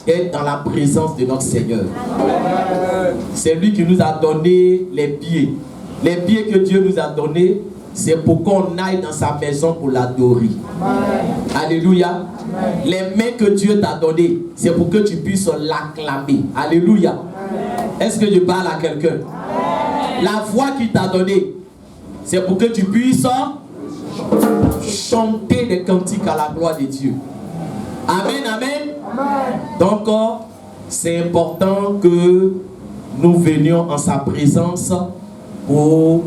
Être dans la présence de notre Seigneur. C'est lui qui nous a donné les pieds. Les pieds que Dieu nous a donnés, c'est pour qu'on aille dans sa maison pour l'adorer. Alléluia. Les mains que Dieu t'a données, c'est pour que tu puisses l'acclamer. Alléluia. Est-ce que je parle à quelqu'un? La voix qu'il t'a donnée, c'est pour que tu puisses chanter des cantiques à la gloire de Dieu. Amen, amen. Donc, c'est important que nous venions en sa présence pour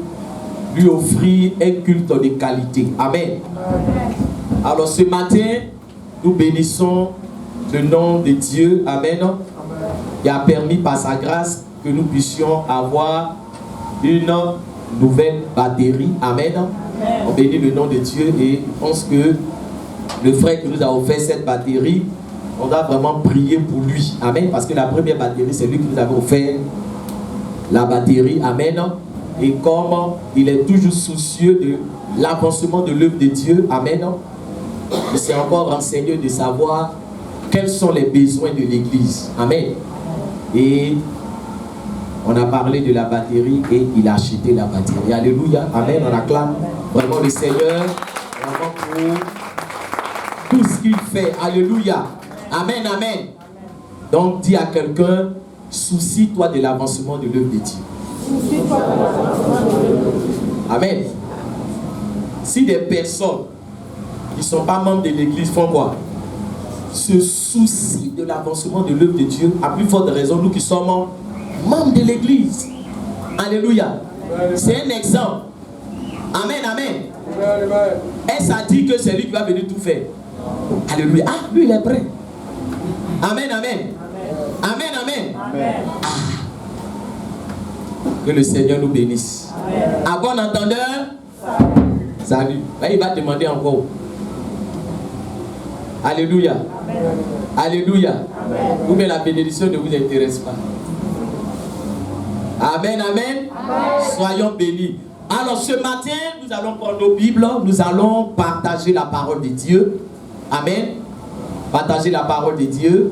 lui offrir un culte de qualité. Amen. Alors, ce matin, nous bénissons le nom de Dieu. Amen. Il a permis par sa grâce que nous puissions avoir une nouvelle batterie. Amen. On bénit le nom de Dieu et je pense que le frère qui nous a offert cette batterie, on doit vraiment prier pour lui. Amen. Parce que la première batterie, c'est lui qui nous avait offert la batterie. Amen. Et comme il est toujours soucieux de l'avancement de l'œuvre de Dieu. Amen. Il s'est encore renseigné de savoir quels sont les besoins de l'église. Amen. Et on a parlé de la batterie et il a acheté la batterie. Alléluia. Amen. On acclame vraiment le Seigneur. Vraiment pour tout ce qu'il fait. Alléluia. Amen, amen. Donc, dis à quelqu'un, soucie-toi de l'avancement de l'œuvre de Dieu. Amen. Si des personnes qui ne sont pas membres de l'église font quoi? Se soucient de l'avancement de l'œuvre de Dieu, à plus forte raison, nous qui sommes membres de l'église. Alléluia. C'est un exemple. Amen, amen. Et ça dit que c'est lui qui va venir tout faire. Alléluia. Ah, lui il est prêt. Amen, amen. Amen, amen. Amen. Ah. Que le Seigneur nous bénisse. Amen. À bon entendeur. Salut. Là, il va demander encore. Alléluia. Amen. Alléluia. Amen. Ou bien la bénédiction ne vous intéresse pas. Amen, amen. Amen. Soyons bénis. Alors ce matin, nous allons prendre nos Bibles. Nous allons partager la parole de Dieu. Amen. Partager la parole de Dieu.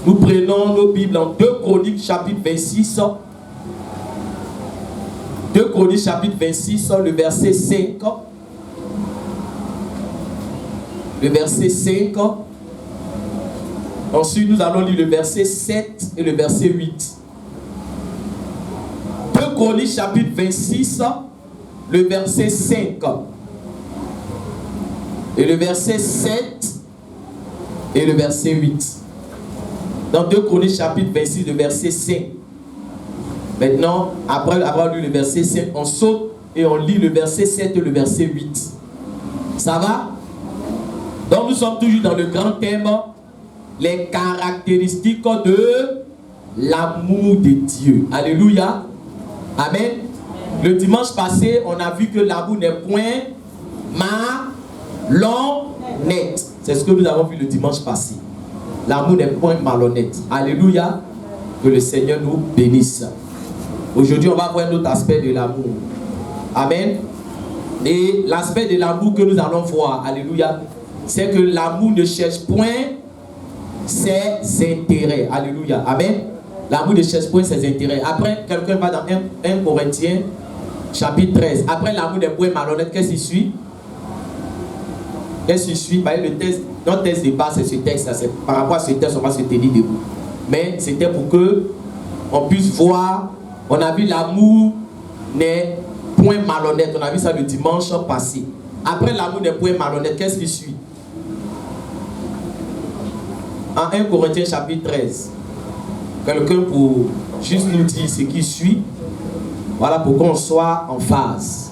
Nous prenons nos Bibles en 2 Chroniques chapitre 26. 2 Chroniques chapitre 26, le verset 5. Le verset 5. Ensuite, nous allons lire le verset 7 et le verset 8. 2 Chroniques chapitre 26, le verset 5. Et le verset 7 et le verset 8. Dans 2 Chroniques chapitre 26, le verset 5. Maintenant, après avoir lu le verset 5, on saute et on lit le verset 7 et le verset 8. Ça va? Donc nous sommes toujours dans le grand thème, les caractéristiques de l'amour de Dieu. Alléluia. Amen. Le dimanche passé, on a vu que l'amour n'est point malhonnête. C'est ce que nous avons vu le dimanche passé. L'amour n'est point malhonnête. Alléluia. Que le Seigneur nous bénisse. Aujourd'hui, on va voir un autre aspect de l'amour. Amen. Et l'aspect de l'amour que nous allons voir, alléluia, c'est que l'amour ne cherche point ses intérêts. Alléluia. Amen. L'amour ne cherche point ses intérêts. Après, quelqu'un va dans 1 Corinthiens, chapitre 13. Après l'amour n'est point malhonnête, qu'est-ce qui suit? Qu'est-ce qui suit? Le texte, notre texte de base, c'est ce texte. Par rapport à ce texte, on va se tenir debout. Mais c'était pour que on puisse voir. On a vu l'amour n'est point malhonnête. On a vu ça le dimanche passé. Après l'amour n'est point malhonnête, qu'est-ce qui suit? En 1 Corinthiens chapitre 13. Quelqu'un pour juste nous dire ce qui suit. Voilà, pour qu'on soit en phase.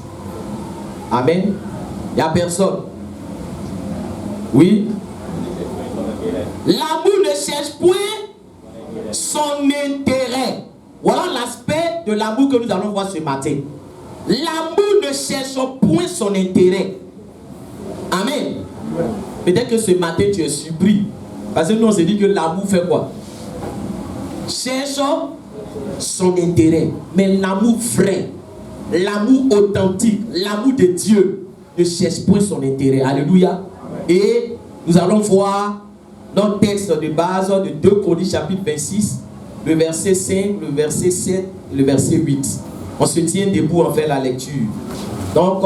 Amen. Il n'y a personne. Oui. L'amour ne cherche point son intérêt. Voilà l'aspect de l'amour que nous allons voir ce matin. L'amour ne cherche point son intérêt. Amen. Peut-être que ce matin tu es surpris. Parce que nous on se dit que l'amour fait quoi? Cherche son intérêt. Mais l'amour vrai, l'amour authentique, l'amour de Dieu ne cherche point son intérêt. Alléluia. Et nous allons voir notre texte de base de 2 Chroniques chapitre 26, le verset 5, le verset 7 et le verset 8. On se tient debout en fait la lecture. Donc,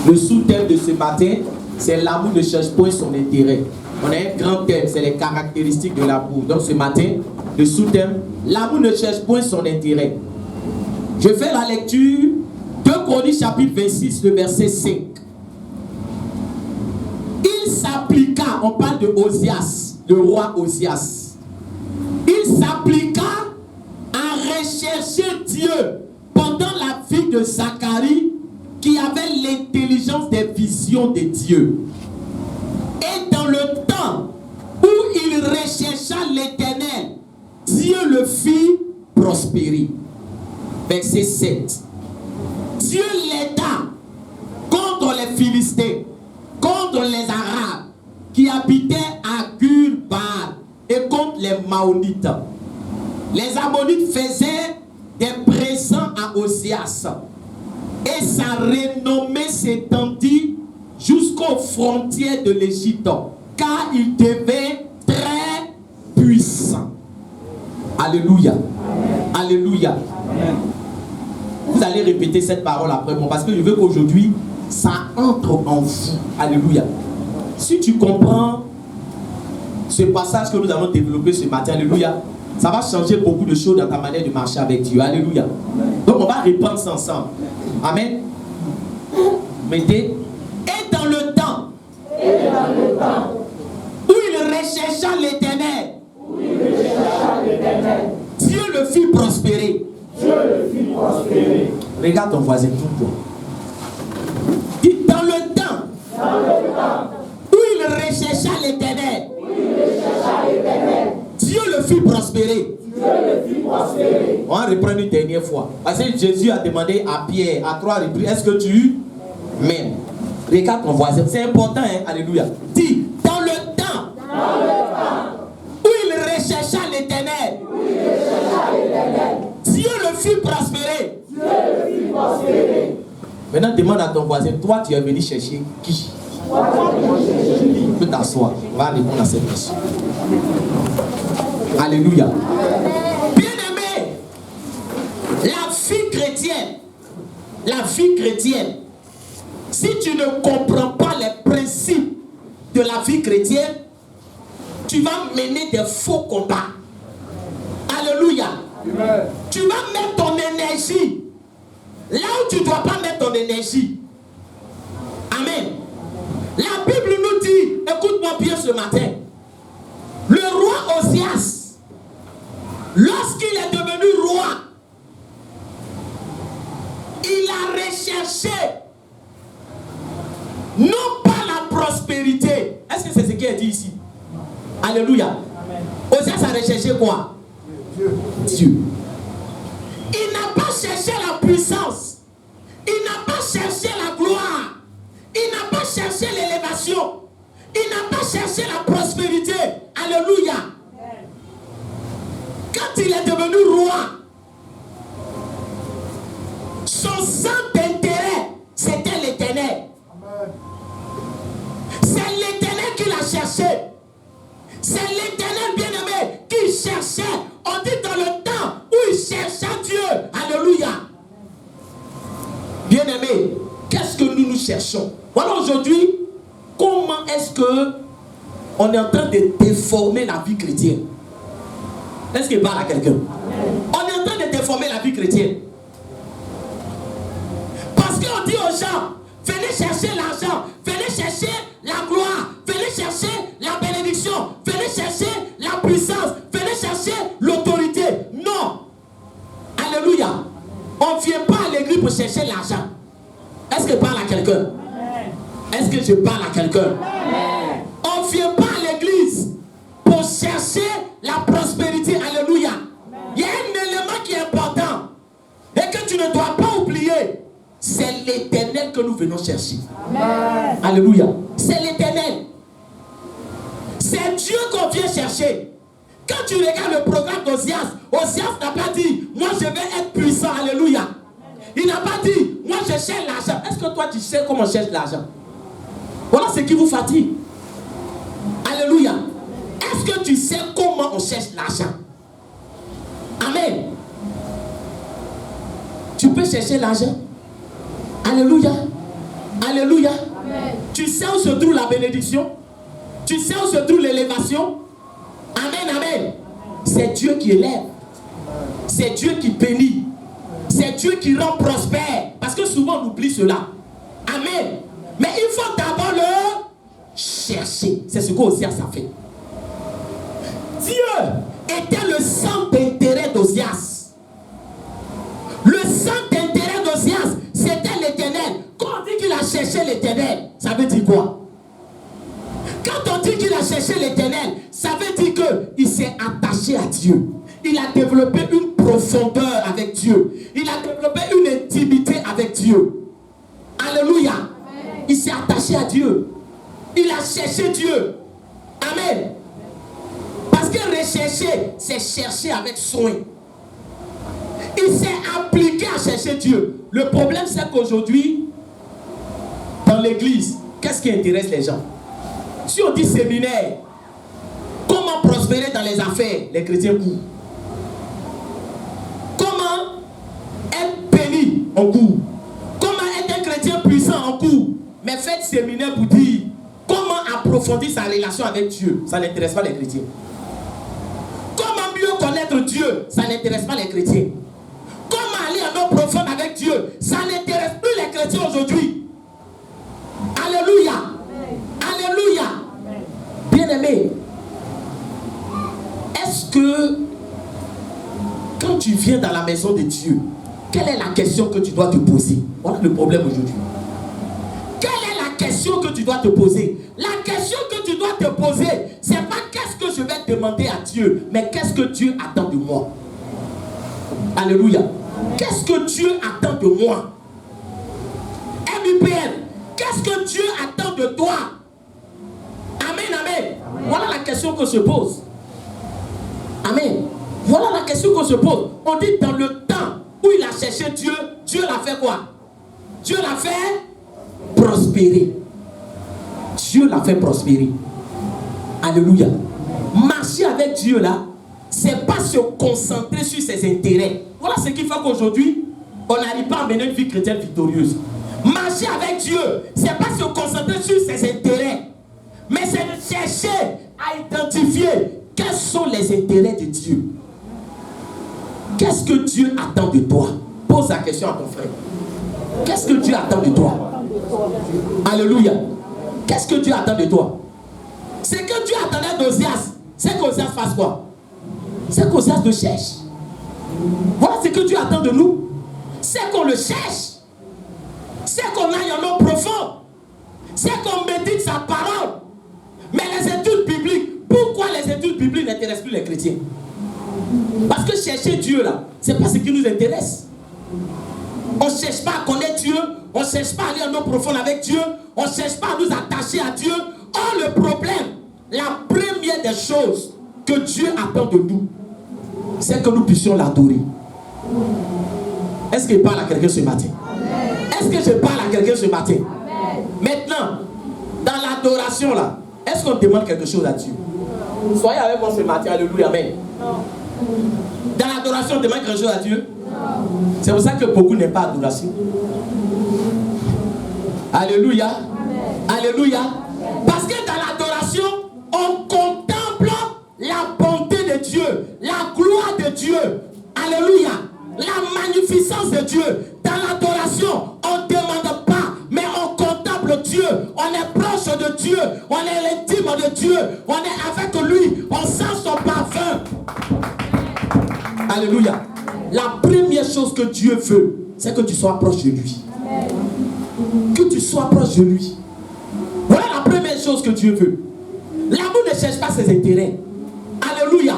le sous-thème de ce matin, c'est l'amour ne cherche point son intérêt. On a un grand thème, c'est les caractéristiques de l'amour. Donc ce matin, le sous-thème, l'amour ne cherche point son intérêt. Je fais la lecture, 2 Chroniques chapitre 26, le verset 5. Il s'appliqua, on parle de Osias, le roi Osias. Il s'appliqua à rechercher Dieu pendant la vie de Zacharie, qui avait l'intelligence des visions de Dieu. Et dans le temps où il rechercha l'Éternel, Dieu le fit prospérer. Verset 7. Dieu l'aida contre les Philistins, contre les Arabes qui habitaient à Gur-Baal et contre les Maonites. Les Ammonites faisaient des présents à Osias et sa renommée s'étendit jusqu'aux frontières de l'Égypte, car il devint très puissant. Alléluia. Amen. Alléluia. Amen. Vous allez répéter cette parole après moi, parce que je veux qu'aujourd'hui, ça entre en vous. Alléluia. Si tu comprends ce passage que nous allons développer ce matin, alléluia, ça va changer beaucoup de choses dans ta manière de marcher avec Dieu. Alléluia. Donc on va répandre ça ensemble. Amen. Mettez. Et dans le temps où il rechercha l'Éternel, Dieu le fit prospérer. Regarde ton voisin tout le temps. Dis dans le temps où il rechercha l'Éternel, Dieu le fit prospérer. On va reprendre une dernière fois. Parce que Jésus a demandé à Pierre à 3 reprises, est-ce que tu m'aimes? Regarde ton voisin, c'est important, hein? Alléluia. Dis, dans le temps où il rechercha l'Éternel, Dieu le fit prospérer. Maintenant, demande à ton voisin, toi tu es venu chercher qui? Tu peux t'asseoir. On va répondre à cette question. Alléluia. Bien-aimé, la vie chrétienne, si tu ne comprends pas les principes de la vie chrétienne, tu vas mener des faux combats. Alléluia. Amen. Tu vas mettre ton énergie là où tu ne dois pas mettre ton énergie. Amen. La Bible nous dit, écoute-moi bien ce matin, le roi Osias, lorsqu'il est devenu roi, il a recherché non pas la prospérité. Est-ce que c'est ce qui est dit ici? Alléluia. Osias a recherché quoi? Dieu. Il n'a pas cherché la puissance. Il n'a pas cherché la gloire. Il n'a pas cherché l'élévation. Il n'a pas cherché la prospérité. Alléluia. Quand il est devenu roi, son centre d'intérêt, c'était l'Éternel. C'est l'Éternel qui l'a cherché. C'est l'Éternel bien-aimé qui cherchait. On dit dans le temps où il cherchait Dieu. Alléluia. Bien-aimé, qu'est-ce que nous cherchons? Voilà aujourd'hui, comment est-ce que on est en train de déformer la vie chrétienne? Est-ce qu'il parle à quelqu'un? On est en train de déformer la vie chrétienne. Parce qu'on dit aux gens, venez chercher l'argent, venez chercher la gloire, venez chercher la bénédiction, venez chercher la puissance, venez chercher l'autorité. Non. Alléluia. On ne vient pas à l'église pour chercher l'argent. Est-ce que je parle à quelqu'un? Est-ce que je parle à quelqu'un? On ne vient pas à l'église pour chercher la prospérité. Alléluia. Il y a un élément qui est important et que tu ne dois pas oublier. C'est l'Éternel que nous venons chercher. Amen. Alléluia. C'est l'Éternel. C'est Dieu qu'on vient chercher. Quand tu regardes le programme d'Osias, Osias n'a pas dit, moi je vais être puissant. Alléluia. Il n'a pas dit, moi je cherche l'argent. Est-ce que toi tu sais comment on cherche l'argent? Voilà ce qui vous fatigue. Alléluia. sais comment on cherche l'argent. Amen. Tu peux chercher l'argent. Alléluia. Alléluia. Amen. Tu sais où se trouve la bénédiction? Tu sais où se trouve l'élévation? Amen, amen. C'est Dieu qui élève. C'est Dieu qui bénit. C'est Dieu qui rend prospère. Parce que souvent on oublie cela. Amen. Mais il faut d'abord le chercher. C'est ce qu'Osias a fait. Dieu était le centre d'intérêt d'Osias. Le centre d'intérêt d'Osias, c'était l'Éternel. Quand on dit qu'il a cherché l'Éternel, ça veut dire quoi? Quand on dit qu'il a cherché l'Éternel, ça veut dire qu'il s'est attaché à Dieu. Il a développé une profondeur avec Dieu. Il a développé une intimité avec Dieu. Alléluia. Amen. Il s'est attaché à Dieu. Il a cherché Dieu. Amen. Parce que rechercher, c'est chercher avec soin. Il s'est appliqué à chercher Dieu. Le problème, c'est qu'aujourd'hui, dans l'église, qu'est-ce qui intéresse les gens? Si on dit séminaire, comment prospérer dans les affaires, les chrétiens courent. Comment être béni, on court. Comment être un chrétien puissant, on court. Mais faites séminaire pour dire comment approfondir sa relation avec Dieu. Ça n'intéresse pas les chrétiens. Comment mieux connaître Dieu. Ça n'intéresse pas les chrétiens. Comment aller en eau profonde avec Dieu. Ça n'intéresse plus les chrétiens aujourd'hui. Alléluia. Alléluia. Bien-aimé, est-ce que quand tu viens dans la maison de Dieu, quelle est la question que tu dois te poser? Voilà le problème aujourd'hui. Quelle est la question que tu dois te poser? La question que tu dois te poser, c'est pas qu'est-ce que je vais demander à Dieu, mais qu'est-ce que Dieu attend de moi? Alléluia. Qu'est-ce que Dieu attend de moi? MUPM, qu'est-ce que Dieu attend de toi? Amen, amen. Voilà la question qu'on se pose. Amen. Voilà la question qu'on se pose. On dit dans le temps où il a cherché Dieu, Dieu l'a fait quoi? Dieu l'a fait prospérer. Dieu l'a fait prospérer. Alléluia. Marcher avec Dieu là, c'est pas se concentrer sur ses intérêts. Voilà ce qui fait qu'aujourd'hui, on n'arrive pas à mener une vie chrétienne victorieuse. Marcher avec Dieu, c'est pas se concentrer sur ses intérêts, mais c'est de chercher à identifier quels sont les intérêts de Dieu. Qu'est-ce que Dieu attend de toi? Pose la question à ton frère. Qu'est-ce que Dieu attend de toi? Alléluia. Qu'est-ce que Dieu attend de toi? C'est que Dieu attendait d'Osias. C'est qu'Osias fasse quoi? C'est qu'Osias le cherche. Voilà ce que Dieu attend de nous. C'est qu'on le cherche. C'est qu'on aille en eau profonde. C'est qu'on médite sa parole. Mais les études bibliques, pourquoi les études bibliques n'intéressent plus les chrétiens? Parce que chercher Dieu là, c'est pas ce qui nous intéresse. On ne cherche pas à connaître Dieu. On ne cherche pas à aller en eau profonde avec Dieu. On ne cherche pas à nous attacher à Dieu. Or le problème, la première des choses que Dieu attend de nous, c'est que nous puissions l'adorer. Est-ce qu'il parle à quelqu'un ce matin? Est-ce que je parle à quelqu'un ce matin? Maintenant, dans l'adoration là, est-ce qu'on demande quelque chose à Dieu? Soyez avec moi ce matin, alléluia, amen. Dans l'adoration, on demande quelque chose à Dieu? C'est pour ça que beaucoup n'aiment pas l'adoration. Alléluia. Alléluia. Parce que dans l'adoration, on contemple la bonté de Dieu, la gloire de Dieu. Alléluia. La magnificence de Dieu. Dans l'adoration, on ne demande pas, mais on contemple Dieu. On est proche de Dieu. On est l'intime de Dieu. On est avec lui. On sent son parfum. Alléluia. La première chose que Dieu veut, c'est que tu sois proche de lui. Que tu sois proche de lui. Voilà la première chose que Dieu veut. L'amour ne cherche pas ses intérêts. Alléluia.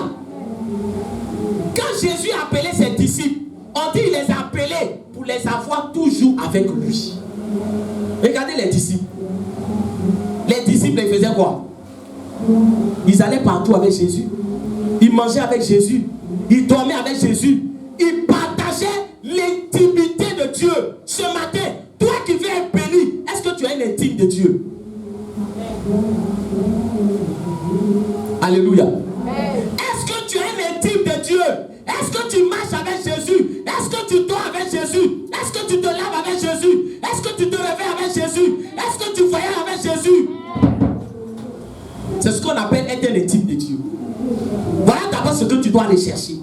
Quand Jésus a appelé ses disciples, on dit qu'il les a appelés pour les avoir toujours avec lui. Regardez les disciples. Les disciples, ils faisaient quoi? Ils allaient partout avec Jésus. Ils mangeaient avec Jésus. Ils dormaient avec Jésus. Ils partageaient l'intimité de Dieu. Ce matin, toi qui viens être béni, est-ce que tu as une intime de Dieu? Alléluia. Est-ce que tu marches avec Jésus? Est-ce que tu dors avec Jésus? Est-ce que tu te lèves avec Jésus? Est-ce que tu te réveilles avec Jésus? Est-ce que tu voyages avec Jésus? C'est ce qu'on appelle être un intime de Dieu. Voilà d'abord ce que tu dois aller chercher.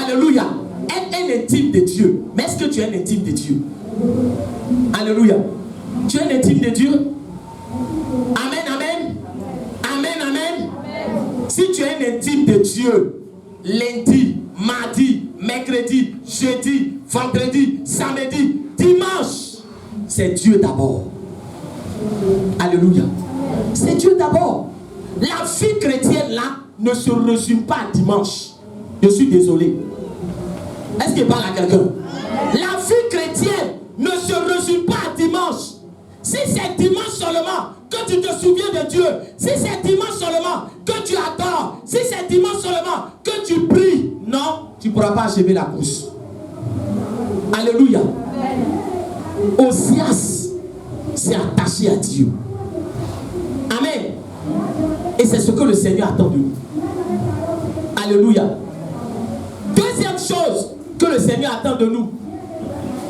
Alléluia. Être un intime de Dieu. Mais est-ce que tu es un intime de Dieu? Alléluia. Tu es un intime de Dieu? Amen, amen. Amen, amen. Si tu es un intime de Dieu, lundi, mardi, mercredi, jeudi, vendredi, samedi, dimanche, c'est Dieu d'abord. Alléluia. C'est Dieu d'abord. La vie chrétienne là ne se résume pas à dimanche. Je suis désolé. Est-ce qu'il parle à quelqu'un? La vie chrétienne ne se résume pas à dimanche. Si c'est dimanche seulement que tu te souviens de Dieu, si c'est dimanche seulement que tu adores, si c'est dimanche seulement que tu pries, non, tu ne pourras pas achever la course. Alléluia. Osias s'est attaché à Dieu. Amen. Et c'est ce que le Seigneur attend de nous. Alléluia. Deuxième chose que le Seigneur attend de nous,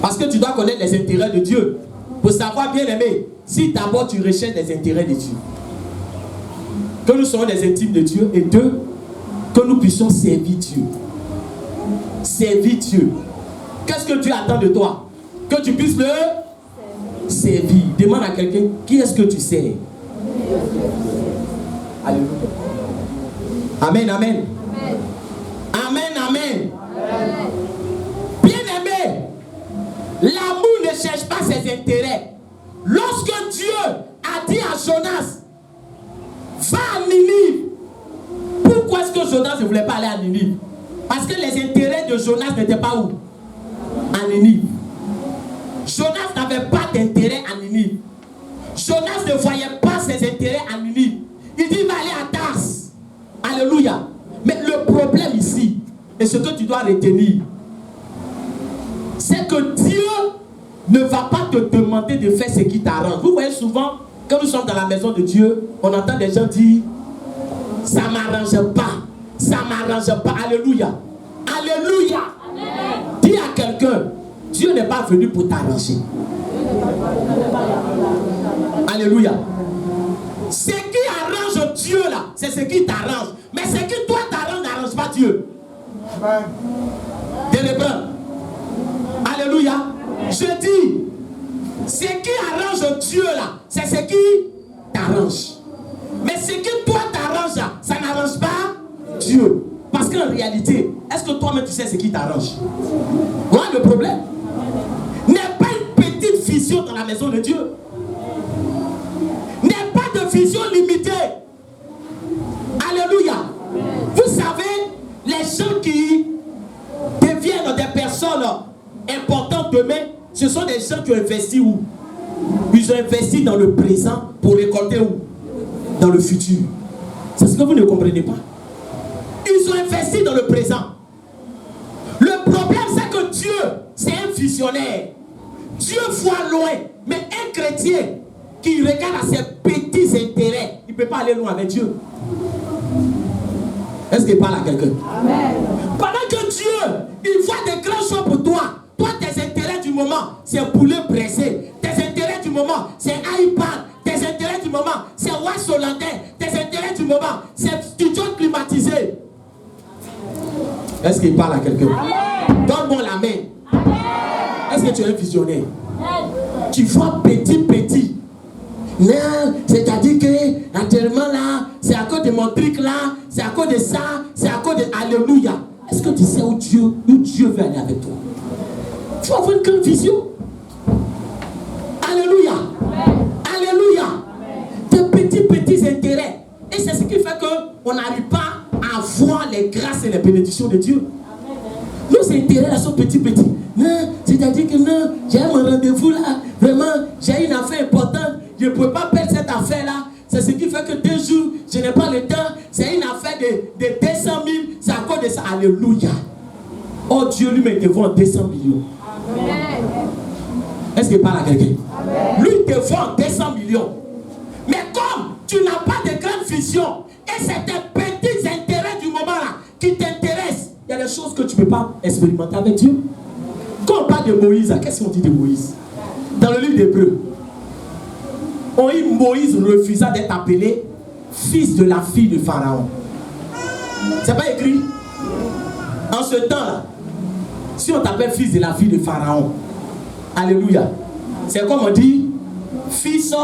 parce que tu dois connaître les intérêts de Dieu pour savoir, bien aimé, si d'abord tu recherches les intérêts de Dieu, que nous soyons des intimes de Dieu, et deux, que nous puissions servir Dieu. Servir Dieu. Qu'est-ce que Dieu attend de toi? Que tu puisses le servir. Demande à quelqu'un, qui est-ce que tu sers? Alléluia. Amen, amen. Amen, amen. Bien aimé, l'amour ne cherche pas ses intérêts. Lorsque Dieu a dit à Jonas, va à Ninive. Pourquoi est-ce que Jonas ne voulait pas aller à Ninive? Parce que les intérêts de Jonas n'étaient pas où? À Ninive. Jonas n'avait pas d'intérêt à Ninive. Jonas ne voyait pas ses intérêts à Ninive. Il dit, il va aller à Tars. Alléluia. Mais le problème ici, et ce que tu dois retenir, c'est que Dieu ne va pas te demander de faire ce qui t'arrange. Vous voyez souvent, quand nous sommes dans la maison de Dieu, on entend des gens dire, ça ne m'arrange pas, ça ne m'arrange pas. Alléluia. Alléluia. Amen. Dis à quelqu'un, Dieu n'est pas venu pour t'arranger. Alléluia. Ce qui arrange Dieu là, c'est ce qui t'arrange. Mais ce qui toi t'arrange n'arrange pas Dieu. Amen. Télébrun. Alléluia. Je dis, ce qui arrange Dieu là, c'est ce qui t'arrange. Mais ce qui toi t'arrange là, ça n'arrange pas Dieu. Parce qu'en réalité, est-ce que toi-même tu sais ce qui t'arrange? Voilà le problème. N'est pas une petite vision dans la maison de Dieu. N'est pas de vision limitée. Alléluia. Vous savez, les gens qui deviennent des personnes importantes demain, ce sont des gens qui ont investi où? Ils ont investi dans le présent pour récolter où? Dans le futur. C'est ce que vous ne comprenez pas. Ils ont investi dans le présent. Le problème, c'est que Dieu, c'est un visionnaire. Dieu voit loin. Mais un chrétien qui regarde à ses petits intérêts, il ne peut pas aller loin avec Dieu. Est-ce qu'il parle à quelqu'un? Amen. Pendant que Dieu, il voit des grandes choses pour toi. Toi, tes intérêts du moment, c'est poulet pressé. Tes intérêts du moment, c'est iPad. Tes intérêts du moment, c'est Wash hollandais. Tes intérêts du moment, c'est studio climatisé. Est-ce qu'il parle à quelqu'un? Donne-moi la main. Est-ce que tu es un visionnaire? Tu vois petit. Non, c'est-à-dire que actuellement là, c'est à cause de mon truc là, c'est à cause de ça, c'est à cause de... Alléluia. Est-ce que tu sais où Dieu veut aller avec toi? Tu vas avoir une grande vision. Alléluia. Alléluia. De petits intérêts. Et c'est ce qui fait qu'on n'arrive pas à voir les grâces et les bénédictions de Dieu. Nos intérêts là sont petits. Non, c'est-à-dire que non, j'ai un rendez-vous là, vraiment, j'ai une affaire importante, je ne peux pas perdre cette affaire là. C'est ce qui fait que 2 jours, je n'ai pas le temps, c'est une affaire de 200 000, c'est à cause de ça. Alléluia. Oh Dieu lui-même te vend 200 millions. Amen. Est-ce qu'il parle à quelqu'un? Lui te vend 200 millions. Mais comme tu n'as pas de grande vision, et c'est tes petits intérêts du moment là qui t'intéressent, il y a des choses que ne peux pas expérimenter avec Dieu. Quand on parle de Moïse, qu'est-ce qu'on dit de Moïse? Dans le livre d'Hébreux, on dit Moïse refusa d'être appelé fils de la fille de Pharaon. C'est pas écrit. En ce temps-là, si on t'appelle fils de la fille de Pharaon, alléluia, c'est comme on dit fils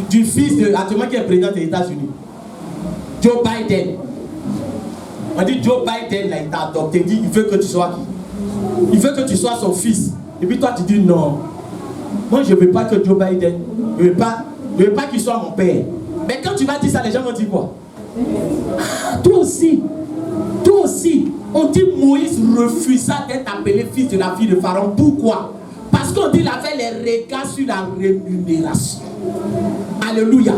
du fils de, actuellement qui est président des États-Unis, Joe Biden. On dit Joe Biden, là, il t'a adopté, il dit il veut que tu sois qui? Il veut que tu sois son fils. Et puis toi tu dis non. Moi je ne veux pas que Joe Biden, je ne veux pas qu'il soit mon père. Mais quand tu vas dire ça, les gens vont dire quoi? Ah, toi aussi, on dit Moïse refusa d'être appelé fils de la fille de Pharaon. Pourquoi? Parce qu'on dit qu'il avait les regards sur la rémunération. Alléluia.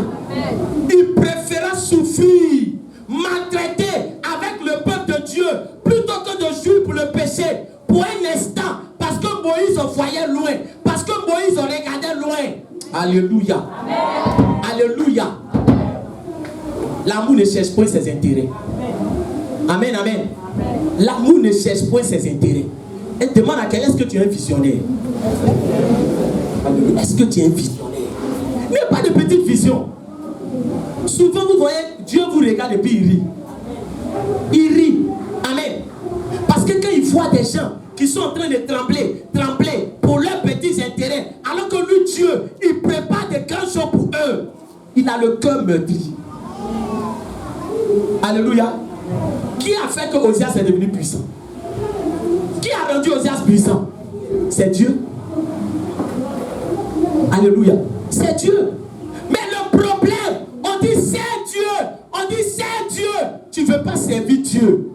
Il préféra souffrir, maltraiter avec le peuple de Dieu, plutôt que de jouir pour le péché, pour un instant, parce que Moïse voyait loin, parce que Moïse regardait loin. Alléluia. Amen. Alléluia. L'amour ne cherche point ses intérêts. Amen, amen. L'amour ne cherche point ses intérêts. Et demande à quelqu'un, est-ce que tu es un visionnaire? Est-ce que tu es un visionnaire? Mais pas de petite vision. Souvent vous voyez, Dieu vous regarde et puis il rit. Il rit. Amen. Parce que quand il voit des gens qui sont en train de trembler pour leurs petits intérêts, alors que lui, Dieu, il prépare des grands choses pour eux, il a le cœur meurtri. Alléluia. Qui a fait que Osias est devenu puissant? Qui a rendu Osias puissant? C'est Dieu. Alléluia. C'est Dieu. Mais le problème, on dit c'est Dieu. On dit c'est Dieu. Tu ne veux pas servir Dieu.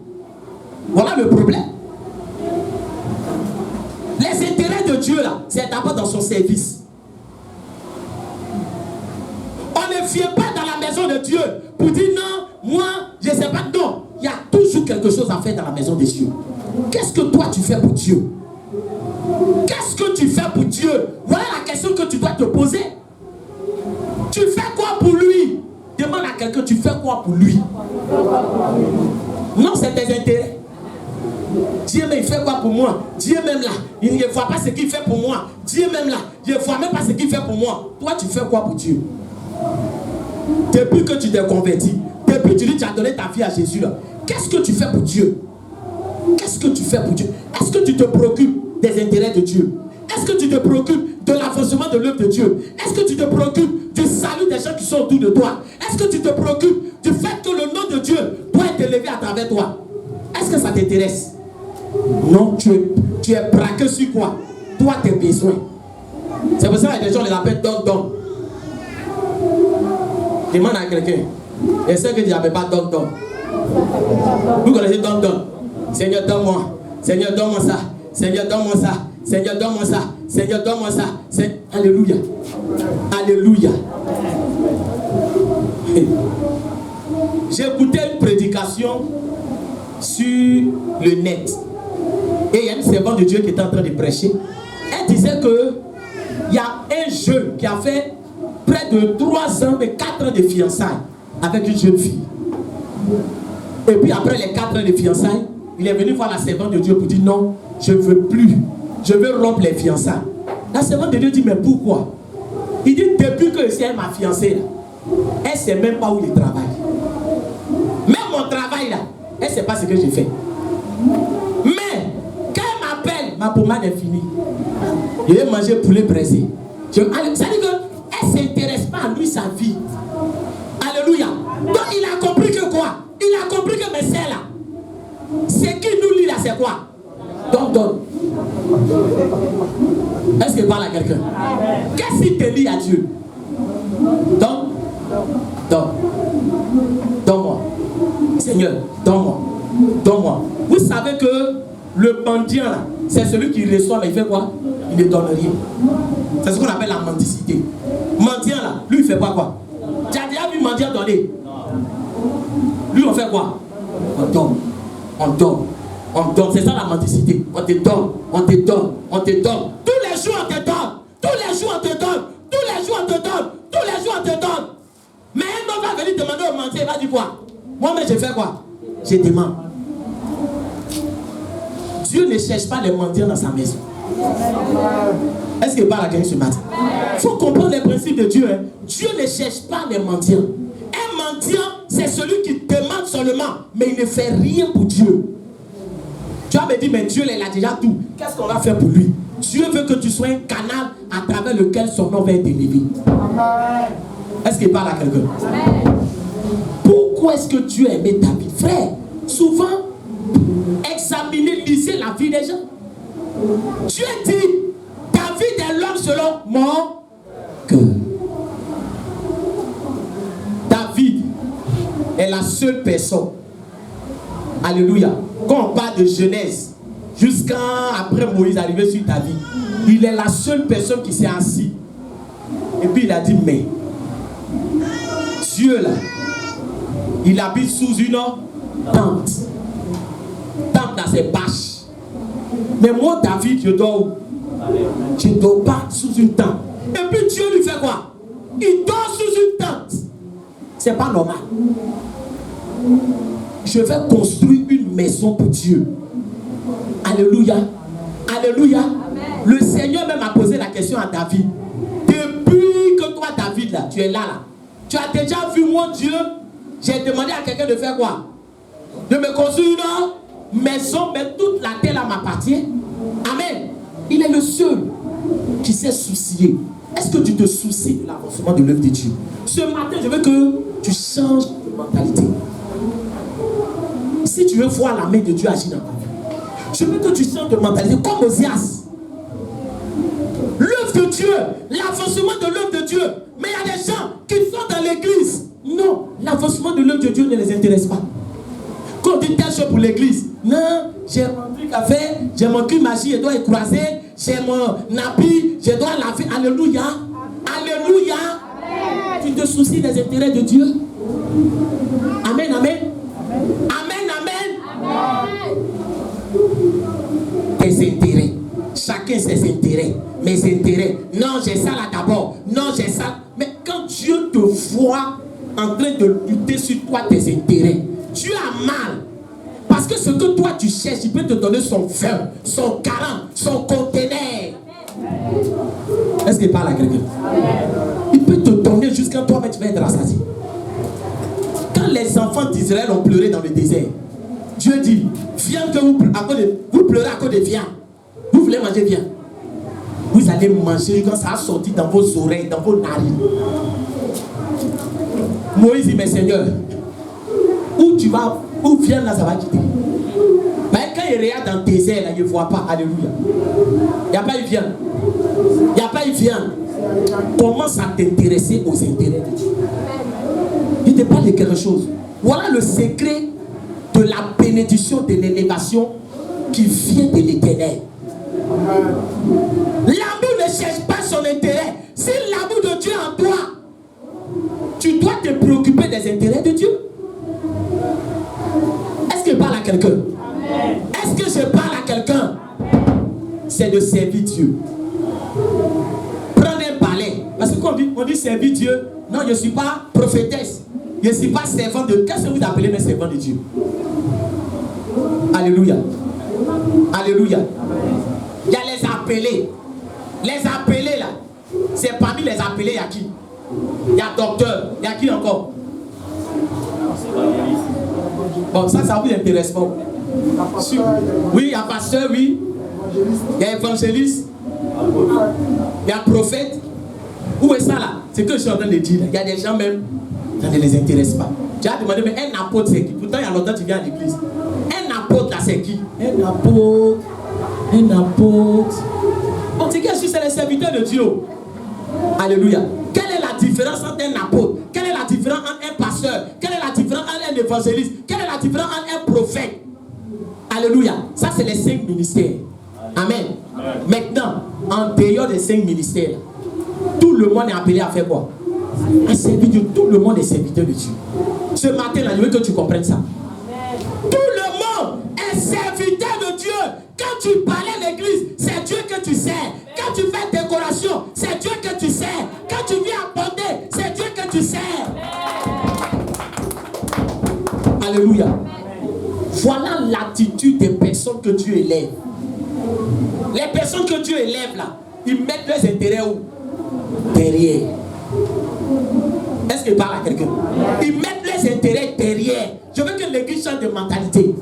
Voilà le problème. Les intérêts de Dieu là, c'est d'abord dans son service. On ne vient pas dans la maison de Dieu pour dire non, moi, je ne sais pas. Non, il y a toujours quelque chose à faire dans la maison de Dieu. Qu'est-ce que toi tu fais pour Dieu? Qu'est-ce que tu fais pour Dieu? Voilà la question que tu dois te poser. Tu fais quoi pour lui? Demande à quelqu'un, tu fais quoi pour lui? Non, c'est tes intérêts. Dieu même il fait quoi pour moi? Dieu même là, il ne voit pas ce qu'il fait pour moi. Dieu même là, il ne voit même pas ce qu'il fait pour moi. Toi, tu fais quoi pour Dieu? Depuis que tu t'es converti, depuis que tu as donné ta vie à Jésus là, qu'est-ce que tu fais pour Dieu? Qu'est-ce que tu fais pour Dieu? Est-ce que tu te préoccupes des intérêts de Dieu? Est-ce que tu te préoccupes de l'avancement de l'œuvre de Dieu? Est-ce que tu te préoccupes du salut des gens qui sont autour de toi? Est-ce que tu te préoccupes du fait que le nom de Dieu doit être élevé à travers toi? Est-ce que ça t'intéresse? Non, tu es braqué sur quoi? Toi, tes besoins. C'est pour ça que les gens les appellent don. Demande à quelqu'un. Et ceux qui disent qu'il n'y pas don. Vous connaissez don. Seigneur, donne-moi. Seigneur, donne-moi ça. Seigneur, donne-moi ça. Seigneur, donne-moi ça. Seigneur, donne-moi ça. Alléluia. Alléluia. J'ai écouté une prédication sur le net. Et il y a une servante de Dieu qui était en train de prêcher. Elle disait que il y a un jeune qui a fait près de 3 ans et 4 ans de fiançailles avec une jeune fille. Et puis après les 4 ans de fiançailles, il est venu voir la servante de Dieu pour dire non, je ne veux plus. Je veux rompre les fiançailles. La servante de Dieu dit mais pourquoi? Il dit depuis que c'est ma fiancée là, elle ne sait même pas où il travaille. Même mon travail là, elle ne sait pas ce que j'ai fait. Mais quand elle m'appelle, ma pommade est finie. Je vais manger poulet braisé. Ça veut dire qu'elle ne s'intéresse pas à lui, sa vie. Alléluia. Donc il a compris que quoi? Il a compris que mes sœurs là, ce qui nous lie là, c'est quoi? Donne. Est-ce qu'il parle à quelqu'un? Qu'est-ce qui te lie à Dieu? Donne-moi. Seigneur, donne-moi. Vous savez que le mendiant là, c'est celui qui reçoit, mais il fait quoi? Il ne donne rien. C'est ce qu'on appelle la mendicité. Mendiant là, lui il fait quoi? Tu as déjà vu mendiant donner? Lui on fait quoi? On donne. C'est ça la mendicité. On te donne. Tous les jours on te donne. Tous les jours on te donne. Mais un homme va venir demander au mendiant, il va dire quoi? Moi-même je fais quoi? Je demande. Dieu ne cherche pas les mendiants dans sa maison. Est-ce qu'il parle à quelqu'un ce matin? Il faut comprendre les principes de Dieu. Hein. Dieu ne cherche pas les mendiants. Un mendiant, c'est celui qui demande seulement, mais il ne fait rien pour Dieu. Tu vas me dire, mais Dieu, il a déjà tout. Qu'est-ce qu'on va faire pour lui? Dieu veut que tu sois un canal à travers lequel son nom va être élevé. Est-ce qu'il parle à quelqu'un? Pourquoi est-ce que Dieu a aimé David? Frère, souvent, examinez, lisez la vie des gens. Dieu dit, David est l'homme selon mon cœur. David est la seule personne. Alléluia. Quand on parle de Genèse, jusqu'à après Moïse arrivé sur David, il est la seule personne qui s'est assis. Et puis il a dit, mais Dieu là, il habite sous une tente. Tente dans ses bâches. Mais moi, David, je dors où? Je ne dors pas sous une tente. Et puis Dieu lui fait quoi? Il dort sous une tente. C'est pas normal. Je vais construire une maison pour Dieu. Alléluia. Alléluia. Amen. Le Seigneur même a posé la question à David. Depuis que toi, David, là, tu es là. Tu as déjà vu mon Dieu? J'ai demandé à quelqu'un de faire quoi? De me construire une maison, mais toute la terre là m'appartient. Amen. Il est le seul qui s'est soucié. Est-ce que tu te soucies de l'avancement de l'œuvre de Dieu? Ce matin, je veux que tu changes de mentalité. Si tu veux voir la main de Dieu agir dans ta vie, je veux que tu changes de mentalité comme Osias. L'œuvre de Dieu, l'avancement de l'œuvre de Dieu. Mais il y a des gens qui sont dans l'église. Non, l'avancement de l'œuvre de Dieu ne les intéresse pas. Quand on dit telle chose pour l'église, non, j'ai mon truc à faire, j'ai mon cul magie, je dois écraser, j'ai mon habit, je dois laver. Alléluia. Alléluia. Amen. Tu te soucies des intérêts de Dieu. Amen, amen. Amen, amen. Amen. Tes intérêts. Chacun ses intérêts. Mes intérêts. Non, j'ai ça là d'abord. Non, j'ai ça. Mais quand Dieu te voit en train de lutter sur toi tes intérêts, tu as mal. Parce que ce que toi tu cherches, il peut te donner son vin, son 40, son conteneur. Est-ce qu'il parle à quelqu'un? Il peut te donner jusqu'à toi, mais tu vas être rassasié. Quand les enfants d'Israël ont pleuré dans le désert, Dieu dit, viande que vous pleurez à cause de viande. Vous voulez manger viande. Vous allez manger quand ça a sorti dans vos oreilles, dans vos narines. Moïse dit, mais Seigneur, où tu vas, où viande là, ça va quitter. Mais quand il regarde dans le désert, là, il ne voit pas. Alléluia. Il n'y a pas eu viande. Il n'y a pas eu viande. Commence à t'intéresser aux intérêts de Dieu. Il te parle de quelque chose. Voilà le secret de la bénédiction, de l'élévation qui vient de l'Éternel. L'amour ne cherche pas son intérêt. Si l'amour de Dieu en toi, tu dois te préoccuper des intérêts de Dieu. Est-ce que je parle à quelqu'un? Est-ce que je parle à quelqu'un? C'est de servir Dieu. Prenez un balai. Parce que quand on dit servir Dieu, non, je ne suis pas prophétesse. Je ne suis pas servant de... Qu'est-ce que vous appelez mes servants de Dieu? Alléluia. Alléluia. Il y a les appelés. Les appelés là. C'est parmi les appelés, il y a qui? Il y a docteur. Il y a qui encore? Bon, ça vous intéresse pas. Oui, il y a pasteur, oui. Il y a évangéliste. Il y a prophète. Où est ça là? C'est que je suis en train de dire. Il y a des gens même, ça ne les intéresse pas. Tu as demandé, mais un apôtre c'est qui? Pourtant il y a longtemps que tu viens à l'église. Un apôtre là c'est qui? Un apôtre. Un apôtre. On dit que c'est les serviteurs de Dieu. Alléluia. Quelle est la différence entre un apôtre? Quelle est la différence entre un pasteur? Quelle est la différence entre un évangéliste? Quelle est la différence entre un prophète? Alléluia. Ça c'est les 5 ministères. Amen. Amen. Maintenant, en dehors des 5 ministères, tout le monde est appelé à faire quoi? À servir Dieu. Tout le monde est serviteur de Dieu. Ce matin là, je veux que tu comprennes ça. Amen. Tout le monde est serviteur de Dieu. Quand tu parlais à l'église, c'est Dieu que tu sers. Quand tu fais décoration, c'est Dieu que tu sers. Quand tu viens apporter, c'est Dieu que tu sers. Alléluia. Voilà l'attitude des personnes que Dieu élève. Les personnes que Dieu élève là, ils mettent leurs intérêts où? Derrière. Est-ce qu'il parle à quelqu'un? Ils mettent leurs intérêts derrière. Je veux que l'église change de mentalité.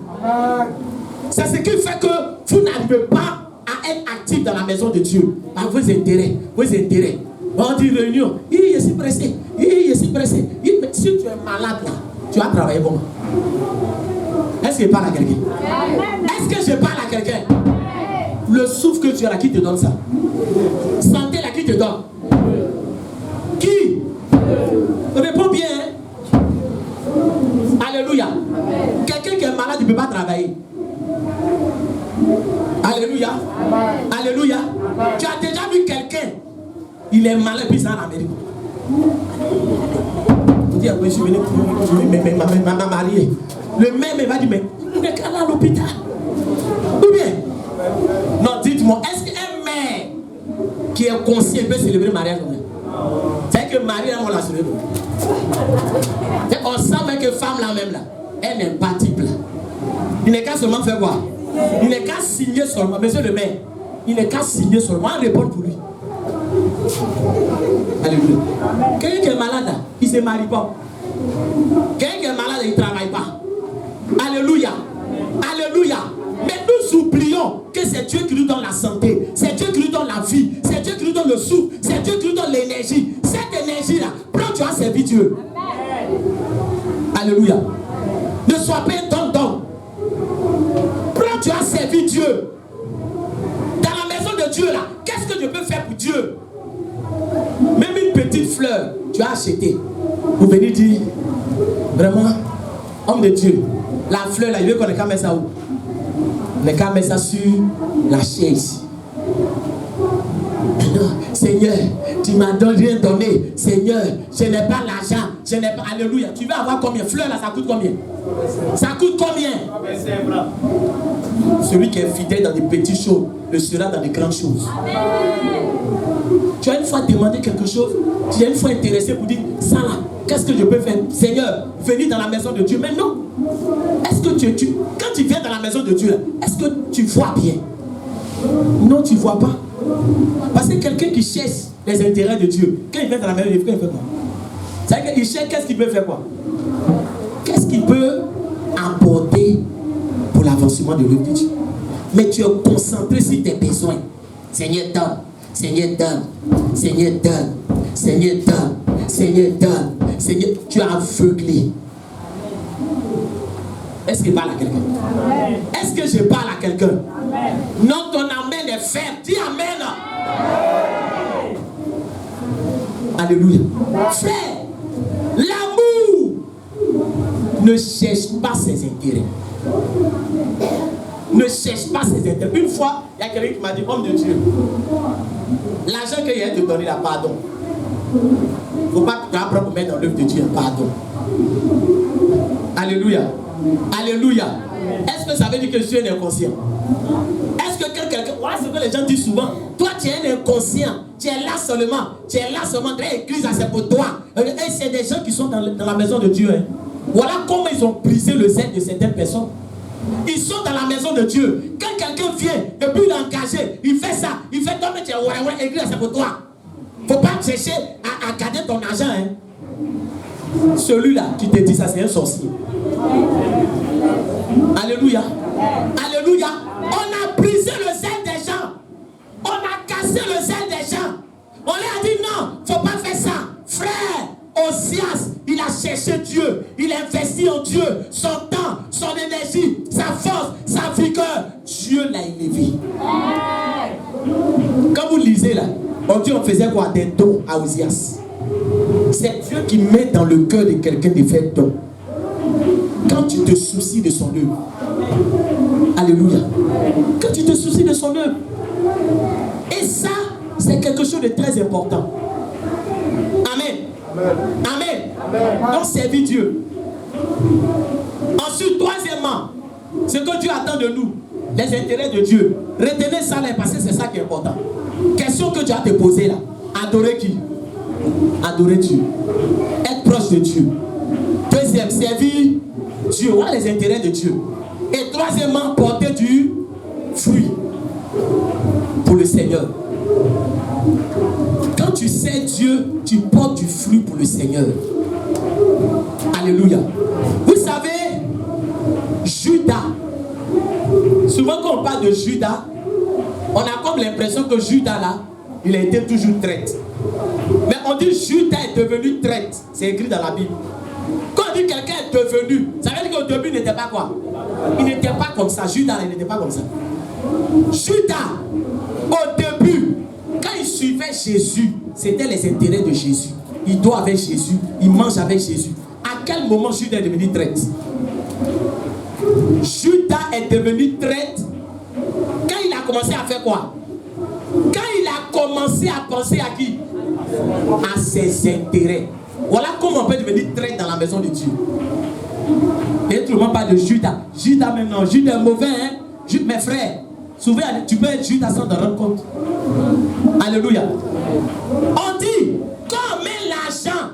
C'est ce qui fait que vous n'arrivez pas à être actif dans la maison de Dieu. Par vos intérêts, vos intérêts. On dit réunion. Je suis pressé. Je suis pressé. Mais si tu es malade là, tu vas travailler comment? Est-ce que je parle à quelqu'un? Est-ce que je parle à quelqu'un? Le souffle que tu as là, qui te donne ça? Santé là, qui te donne? Qui? Réponds bien. Hein? Alléluia. Quelqu'un qui est malade, il ne peut pas travailler. Alléluia. Alléluia. Tu as déjà vu quelqu'un, il est malade, puis il s'en Amérique. Tu dis, je suis venu pour ma mariée. Le même va dire, mais on est qu'à l'hôpital. Ou bien? Non, dites-moi, est-ce qu'un mère qui est conscient peut célébrer le mariage? C'est que Marie, on l'a célébré. On sent même que femme là même là, elle n'est pas type là. Il n'est qu'à seulement faire quoi? Il n'est qu'à signer seulement, monsieur le maire, il n'est qu'à signer seulement, on répond pour lui. Alléluia. Quelqu'un qui est malade là, il ne se marie pas. Quelqu'un qui est malade, il ne travaille pas. Alléluia. Alléluia. Mais nous oublions que c'est Dieu qui nous donne la santé, c'est Dieu qui nous donne la vie, c'est Dieu qui nous donne le souffle, c'est Dieu qui nous donne l'énergie. Cette énergie-là, prends, tu as servi Dieu. Alléluia. Ne sois pas un don-don. Prends, tu as servi Dieu. Dans la maison de Dieu, là, qu'est-ce que je peux faire pour Dieu? Même une petite fleur, tu as acheté. Vous venez dire, vraiment, homme de Dieu, la fleur là, il veut qu'on ait qu'à mettre ça où? On ait qu'à mettre ça sur la chaise. Non, Seigneur, tu m'as rien donné. Seigneur, je n'ai pas l'argent. Je n'ai pas. Alléluia. Tu veux avoir combien? Fleur là, ça coûte combien? Ça coûte combien? Celui qui est fidèle dans des petites choses le sera dans des grandes choses. Tu as une fois demandé quelque chose, tu as une fois intéressé pour dire, ça là, qu'est-ce que je peux faire? Seigneur, venir dans la maison de Dieu. Mais non. Est-ce que quand tu viens dans la maison de Dieu, est-ce que tu vois bien? Non, tu ne vois pas. Parce que quelqu'un qui cherche les intérêts de Dieu, quand il vient dans la maison de Dieu, il fait quoi? C'est-à-dire qu'il cherche, qu'est-ce qu'il peut faire quoi? Qu'est-ce qu'il peut apporter pour l'avancement de l'œuvre de Dieu? Mais tu es concentré sur tes besoins. Seigneur, donne. Seigneur, donne. Seigneur, donne. Seigneur, donne. Seigneur, donne. Seigneur, tu es aveuglé. Est-ce que je parle à quelqu'un? Est-ce que je parle à quelqu'un? Non, ton amen est ferme. Dis amen. Alléluia. Frère, l'amour ne cherche pas ses intérêts. Ne cherche pas ses intérêts. Une fois, il y a quelqu'un qui m'a dit, homme de Dieu, l'argent qu'il y a te donner là, pardon. Il ne faut pas que tu apprends pour mettre dans l'œuvre de Dieu, pardon. Alléluia. Alléluia. Est-ce que ça veut dire que je suis un inconscient? Est-ce que quand quelqu'un... Voilà ce que les gens disent souvent. Toi, tu es un inconscient. Tu es là seulement. Tu es là seulement. L'église, c'est pour toi. Et c'est des gens qui sont dans la maison de Dieu. Hein. Voilà comment ils ont brisé le zèle de certaines personnes. Ils sont dans la maison de Dieu. Quand quelqu'un vient et puis il est engagé, il fait ça. Il fait toi, mais tu es ouais, église, c'est pour toi. Il ne faut pas chercher à garder ton argent. Hein. Celui-là qui te dit ça, c'est un sorcier. Alléluia. Alléluia. On a brisé le zèle des gens. On a cassé le zèle des gens. On leur a dit non, il ne faut pas faire ça. Frère, Osias, il a cherché Dieu. Il a investi en Dieu. Son temps, son énergie, sa force, sa vigueur. Dieu l'a élevé. Quand vous lisez là, on dit on faisait quoi? Des dons à Osias. C'est Dieu qui met dans le cœur de quelqu'un de faire don. Quand tu te soucies de son œuvre. Alléluia. Quand tu te soucies de son œuvre. Et ça, c'est quelque chose de très important. Amen. Amen. Amen. Donc, servir Dieu. Ensuite, troisièmement, ce que Dieu attend de nous, les intérêts de Dieu. Retenez ça là, parce que c'est ça qui est important. Question que Dieu a te posée là. Adorer qui? Adorer Dieu. Être proche de Dieu. Deuxième, servir Dieu. Voilà les intérêts de Dieu. Et troisièmement, porter du fruit pour le Seigneur. Quand tu sais Dieu, tu portes du fruit pour le Seigneur. Alléluia. Vous savez, Judas, souvent quand on parle de Judas, on a comme l'impression que Judas là, il a été toujours traître. Mais on dit Judas est devenu traître. C'est écrit dans la Bible. Quand on dit quelqu'un est devenu, ça veut dire qu'au début il n'était pas quoi? Il n'était pas comme ça. Judas il n'était pas comme ça. Judas, au début, quand il suivait Jésus, c'était les intérêts de Jésus. Il dort avec Jésus, il mange avec Jésus. À quel moment Judas est devenu traître? Judas est devenu traître quand il a commencé à faire quoi? Quand il a commencé à penser à qui? À ses intérêts. Voilà comment on peut devenir traître dans la maison de Dieu. Et tout le monde parle de Judas. Judas maintenant, Judas est mauvais, hein? Mes frères, souvent tu peux être Judas sans te rendre compte. Alléluia. On dit, quand on met l'argent,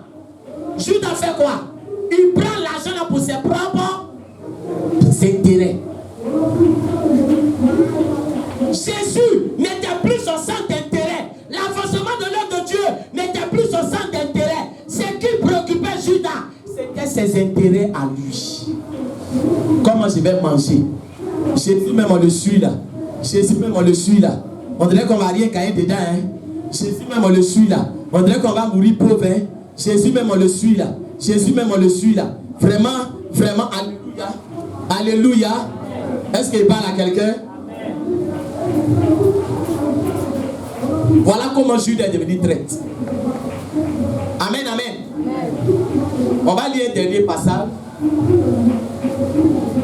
Judas fait quoi? Il prend l'argent pour ses propres intérêts. Jésus n'était plus son centre d'intérêt. L'avancement de l'œuvre de Dieu n'était plus son centre d'intérêt. Ce qui préoccupait Judas, c'était ses intérêts à lui. Comment je vais manger? Jésus même on le suit là. Jésus même on le suit là. On dirait qu'on va rien gagner dedans. Hein? Jésus même on le suit là. On dirait qu'on va mourir pauvre. Hein? Jésus même on le suit là. Jésus même on le suit là. Vraiment, vraiment, alléluia. Alléluia. Est-ce qu'il parle à quelqu'un? Voilà comment Judas est devenu traître. Amen, amen. On va lire un dernier passage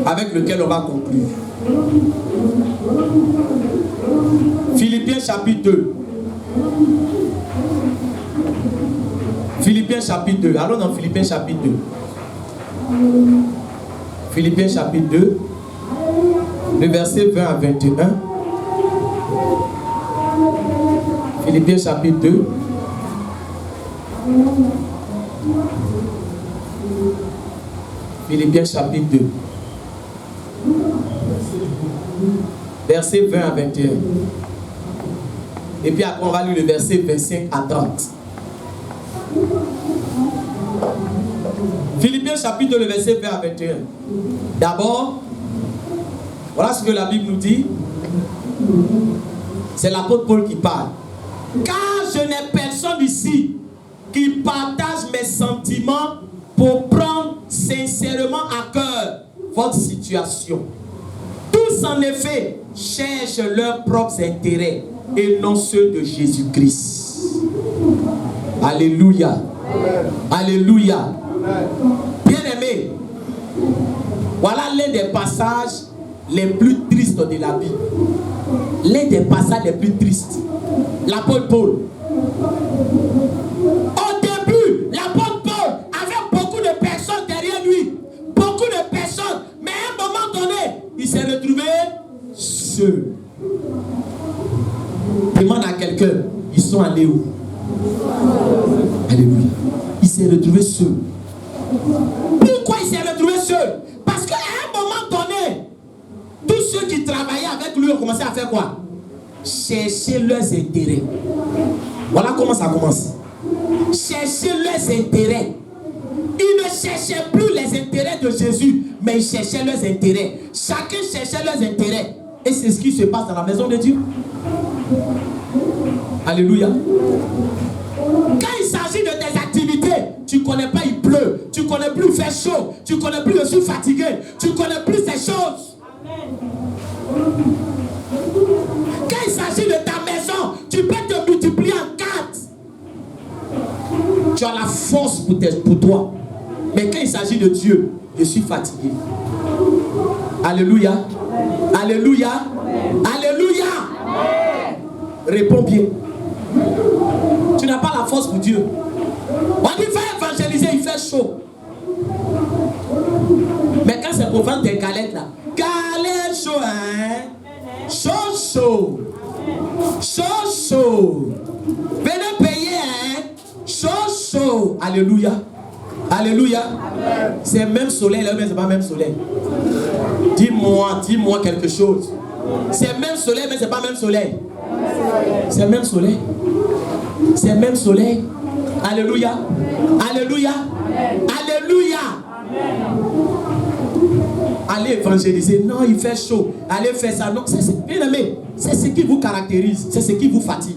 avec lequel on va conclure. Philippiens chapitre 2. Philippiens chapitre 2. Allons dans Philippiens chapitre 2. Philippiens chapitre 2, le verset 20 à 21. Philippiens chapitre 2. Philippiens chapitre 2. Verset 20 à 21. Et puis après on va lire le verset 25 à 30. Philippiens chapitre 2, le verset 20 à 21. D'abord, voilà ce que la Bible nous dit. C'est l'apôtre Paul qui parle. Car je n'ai personne ici qui partage mes sentiments pour prendre sincèrement à cœur votre situation. Tous en effet cherchent leurs propres intérêts et non ceux de Jésus-Christ. Alléluia. Alléluia. Bien-aimés, voilà l'un des passages les plus tristes de la Bible. L'un des passages les plus tristes. L'apôtre Paul. Au début, l'apôtre Paul avait beaucoup de personnes derrière lui. Beaucoup de personnes. Mais à un moment donné, il s'est retrouvé seul. Demande à quelqu'un, ils sont allés où? Alléluia. Il s'est retrouvé seul. Pourquoi il s'est retrouvé seul? Parce qu'à un moment donné, tous ceux qui travaillaient avec lui ont commencé à faire quoi? Chercher leurs intérêts. Voilà comment ça commence. Chercher leurs intérêts. Ils ne cherchaient plus les intérêts de Jésus, mais ils cherchaient leurs intérêts. Chacun cherchait leurs intérêts. Et c'est ce qui se passe dans la maison de Dieu. Alléluia. Quand il s'agit de tes activités, tu ne connais pas, il pleut. Tu ne connais plus, il fait chaud. Tu ne connais plus, je suis fatigué. Tu ne connais plus ces choses. Amen. Quand il s'agit de ta maison, tu peux te multiplier en 4. Tu as la force pour toi. Mais quand il s'agit de Dieu, je suis fatigué. Alléluia. Alléluia. Alléluia. Réponds bien. Tu n'as pas la force pour Dieu. On dit va évangéliser, il fait chaud. Mais quand c'est pour vendre des galettes là, galette chaud, hein? Chaud, chaud. Chaud, chaud. Venez payer, hein? Chaud, chaud. Alléluia. Alléluia. C'est même soleil là, mais c'est pas même soleil. Dis-moi quelque chose. C'est même soleil, mais c'est pas même soleil. C'est même soleil. C'est même soleil. Alléluia. Alléluia. Alléluia. Allez évangéliser. Non, il fait chaud. Allez faire ça. Non, bien aimé, c'est ce qui vous caractérise. C'est ce qui vous fatigue.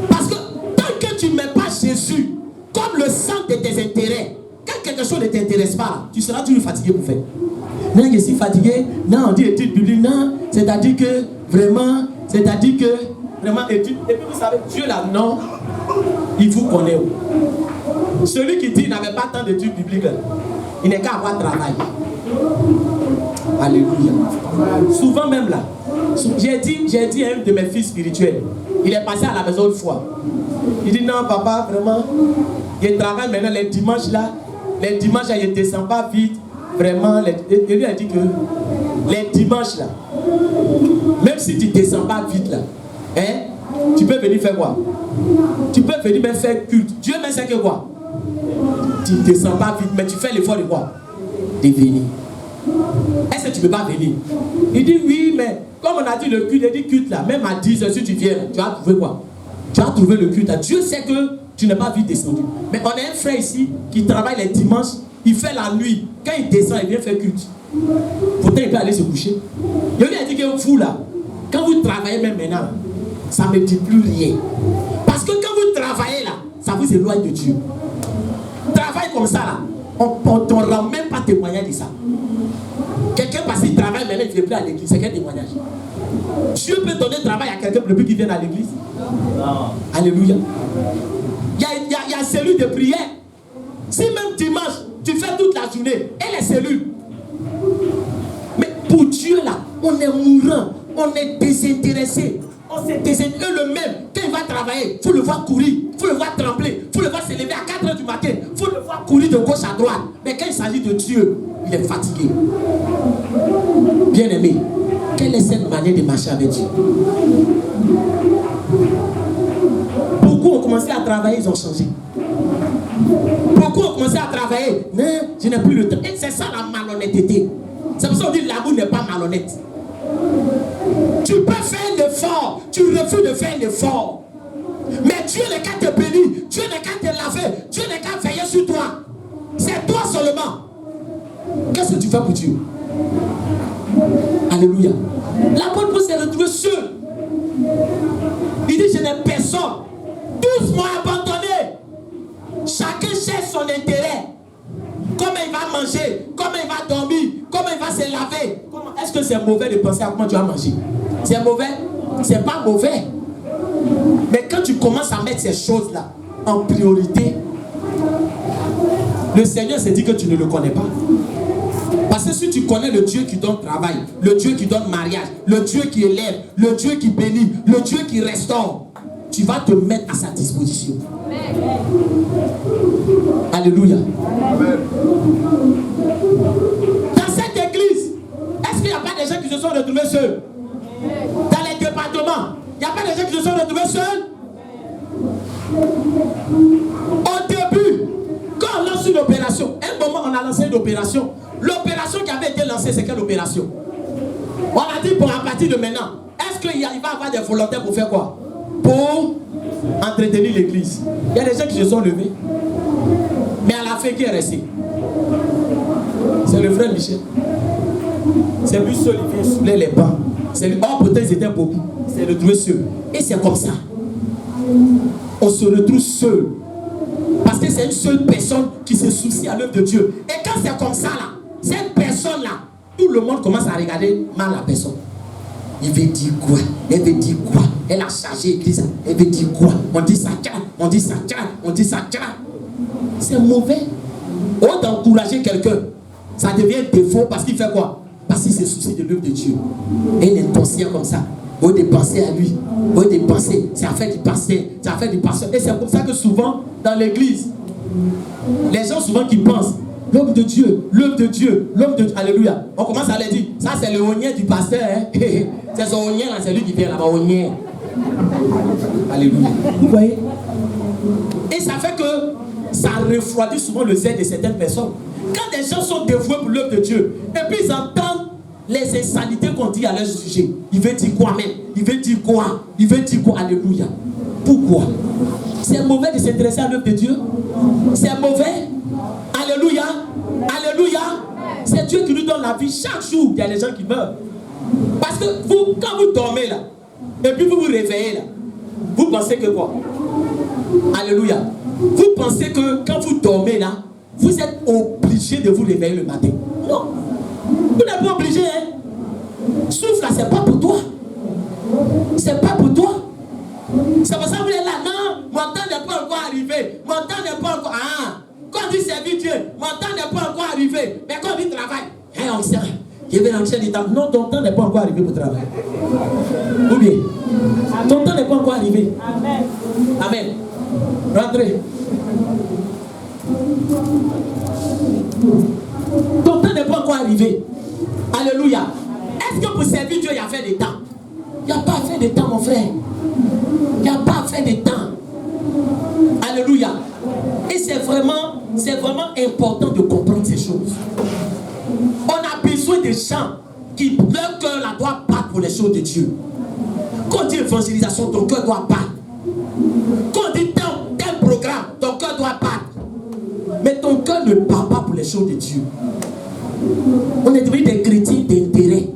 Parce que tant que tu ne mets pas Jésus comme le centre de tes intérêts, quand quelque chose ne t'intéresse pas, tu seras toujours fatigué pour faire. Non, je suis fatigué. Non, on dit étude biblique. Non, c'est-à-dire que vraiment, étude. Et puis vous savez, Dieu là, non, il vous connaît. Celui qui dit qu'il n'avait pas tant d'études bibliques, il n'est qu'à avoir travail. Alléluia. Souvent même là, j'ai dit à un de mes fils spirituels, il est passé à la maison une fois. Il dit non papa, vraiment, il travaille maintenant les dimanches là, il ne descend pas vite. Vraiment, il lui a dit que les dimanches là, même si tu ne descends pas vite là, hein, tu peux venir faire quoi? Tu peux venir même faire culte. Dieu me sait que quoi? Tu ne descends pas vite, mais tu fais l'effort de quoi? De venir. Est-ce que tu ne peux pas venir? Il dit oui, mais comme on a dit le culte, il dit culte là, même à 10h, si tu viens, tu vas trouver quoi? Tu vas trouver le culte là. Dieu sait que tu n'es pas vite descendu. Mais on a un frère ici qui travaille les dimanches, il fait la nuit. Quand il descend, il vient faire culte. Pourtant, il peut aller se coucher. Il lui a dit que vous là, quand vous travaillez même maintenant, ça ne me dit plus rien. Parce que quand vous travaillez là, ça vous éloigne de Dieu. Travail comme ça là, on ne rend même pas témoignage de ça. Quelqu'un parce qu'il travaille maintenant, il ne vient plus à l'église. C'est quel témoignage? Dieu peut donner travail à quelqu'un depuis qu'il vienne à l'église. Alléluia. Il y a cellules de prière. Si même dimanche, tu fais toute la journée, et les cellules. Mais pour Dieu là, on est mourant, on est désintéressé. On s'est désintéressé le-même. Quand il va travailler, il faut le voir courir, il faut le voir trembler, il faut le voir se lever à 4h du matin, il faut le voir courir de gauche à droite. Mais quand il s'agit de Dieu, il est fatigué. Bien aimé, quelle est cette manière de marcher avec Dieu? Beaucoup ont commencé à travailler, ils ont changé. Beaucoup ont commencé à travailler. Non, je n'ai plus le temps. Et c'est ça la malhonnêteté. C'est pour ça qu'on dit l'amour n'est pas malhonnête. Tu peux faire l'effort, tu refuses de faire l'effort. Mais Dieu n'est qu'à te bénir, Dieu n'est qu'à te laver, Dieu n'est qu'à veiller sur toi. C'est toi seulement. Qu'est-ce que tu fais pour Dieu? Alléluia. L'apôtre Paul s'est retrouvé seul. Il dit je n'ai personne. Tous m'ont abandonné. Chacun cherche son intérêt. Comment il va manger, comment il va dormir, comment il va se laver. Est-ce que c'est mauvais de penser à comment tu vas manger? C'est mauvais? C'est pas mauvais. Mais quand tu commences à mettre ces choses-là en priorité, le Seigneur s'est dit que tu ne le connais pas. Parce que si tu connais le Dieu qui donne travail, le Dieu qui donne mariage, le Dieu qui élève, le Dieu qui bénit, le Dieu qui restaure, tu vas te mettre à sa disposition. Alléluia. Amen. Dans cette église, est-ce qu'il n'y a pas des gens qui se sont retrouvés seuls? Dans les départements, il n'y a pas des gens qui se sont retrouvés seuls? Au début, quand on lance une opération, un moment on a lancé une opération. L'opération qui avait été lancée, c'est quelle opération? On a dit pour à partir de maintenant, est-ce qu'il va y avoir des volontaires pour faire quoi? Pour entretenir l'église. Il y a des gens qui se sont levés. Mais à la fin, qui est resté? C'est le frère Michel. C'est lui seul qui soulevait les bancs. C'est lui. Oh, peut-être ils étaient beaucoup. C'est le trouvé seul. Et c'est comme ça. On se retrouve seul. Parce que c'est une seule personne qui se soucie à l'œuvre de Dieu. Et quand c'est comme ça là, cette personne-là, tout le monde commence à regarder mal la personne. Il veut dire quoi? Elle veut dire quoi? Elle a chargé l'église. Elle veut dire quoi? On dit ça, on dit ça, on dit ça. C'est mauvais. Au lieu d'encourager quelqu'un, ça devient défaut parce qu'il fait quoi? Parce qu'il se soucie de l'œuvre de Dieu. Et il est conscient comme ça. Au lieu de penser à lui, au lieu de penser, c'est affaire du pasteur, c'est affaire du pasteur. Et c'est pour ça que souvent, dans l'église, les gens souvent qui pensent, l'homme de Dieu, l'homme de Dieu, l'homme de Dieu, alléluia. On commence à leur dire, ça c'est le honnier du pasteur, hein? C'est son honnier là, c'est lui qui vient là-bas, honnier. Alléluia. Vous voyez? Et ça fait que ça refroidit souvent le zèle de certaines personnes. Quand des gens sont dévoués pour l'œuvre de Dieu, et puis ils entendent les insanités qu'on dit à leur sujet. Il veut dire quoi même? Il veut dire quoi? Il veut dire quoi? Alléluia. Pourquoi? C'est mauvais de s'intéresser à l'œuvre de Dieu. C'est mauvais. Alléluia. Alléluia. C'est Dieu qui nous donne la vie. Chaque jour, il y a des gens qui meurent. Parce que vous, quand vous dormez là, et puis vous vous réveillez là, vous pensez que quoi? Alléluia. Vous pensez que quand vous dormez là, vous êtes obligé de vous réveiller le matin. Non. Vous n'êtes pas obligé, hein. Souffle là, c'est pas pour toi. C'est pas pour toi. C'est pour ça que vous êtes là. Non, mon temps n'est pas encore arrivé. Mon temps n'est pas encore. Ah, quand on dit servir Dieu, mon temps n'est pas encore arrivé. Mais quand on dit travail, hein, on sait. Je vais lancer les temps. Non, ton temps n'est pas encore arrivé pour travailler. Ou bien, ton temps n'est pas encore arrivé. Amen. Amen. Rentrez. Ton temps n'est pas encore arrivé. Alléluia. Est-ce que pour servir Dieu, il y a fait des temps? Il n'y a pas fait de temps, mon frère. Il n'y a pas fait de temps. Alléluia. Et c'est vraiment important de comprendre ces choses. On a besoin des gens qui, leur cœur là, doit battre pour les choses de Dieu. Quand on dit évangélisation, ton cœur doit battre. Quand on dit tel programme, ton cœur doit battre. Mais ton cœur ne bat pas pour les choses de Dieu. On est devenu des chrétiens d'intérêt.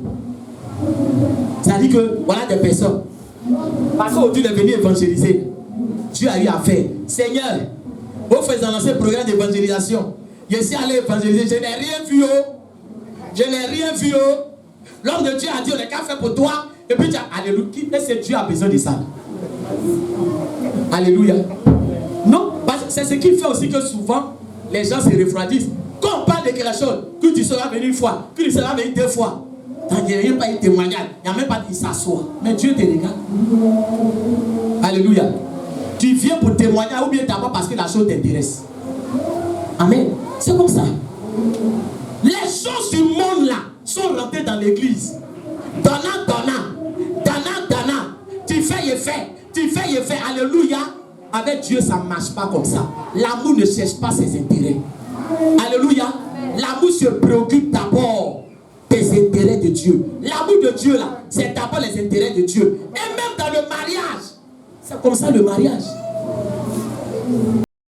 C'est-à-dire que, voilà des personnes. Parce qu'aujourd'hui, il est venu évangéliser. Dieu a eu à faire. Seigneur, vous faites lancer un programme d'évangélisation. Je suis allé évangéliser. Je n'ai rien vu. Je n'ai rien vu. L'homme de Dieu a dit, on n'est qu'à faire pour toi. Et puis tu as, alléluia. Est-ce que Dieu a besoin de ça? Alléluia. Non, parce que c'est ce qui fait aussi que souvent, les gens se refroidissent. Quand on parle de quelque chose, que tu seras venu une fois, que tu seras venu deux fois, il n'y a même pas eu de témoignage, il n'y a même pas dit s'asseoir. Mais Dieu te regarde. Alléluia. Tu viens pour témoigner ou bien d'abord parce que la chose t'intéresse. Amen. C'est comme ça. Les choses du monde là sont rentrées dans l'église. Donnant, donnant. Donnant, donnant. Tu fais et fais. Tu fais et fais. Alléluia. Avec Dieu, ça ne marche pas comme ça. L'amour ne cherche pas ses intérêts. Alléluia. L'amour se préoccupe d'abord des intérêts de Dieu. L'amour de Dieu là, c'est d'abord les intérêts de Dieu. Et même dans le mariage, c'est comme ça le mariage.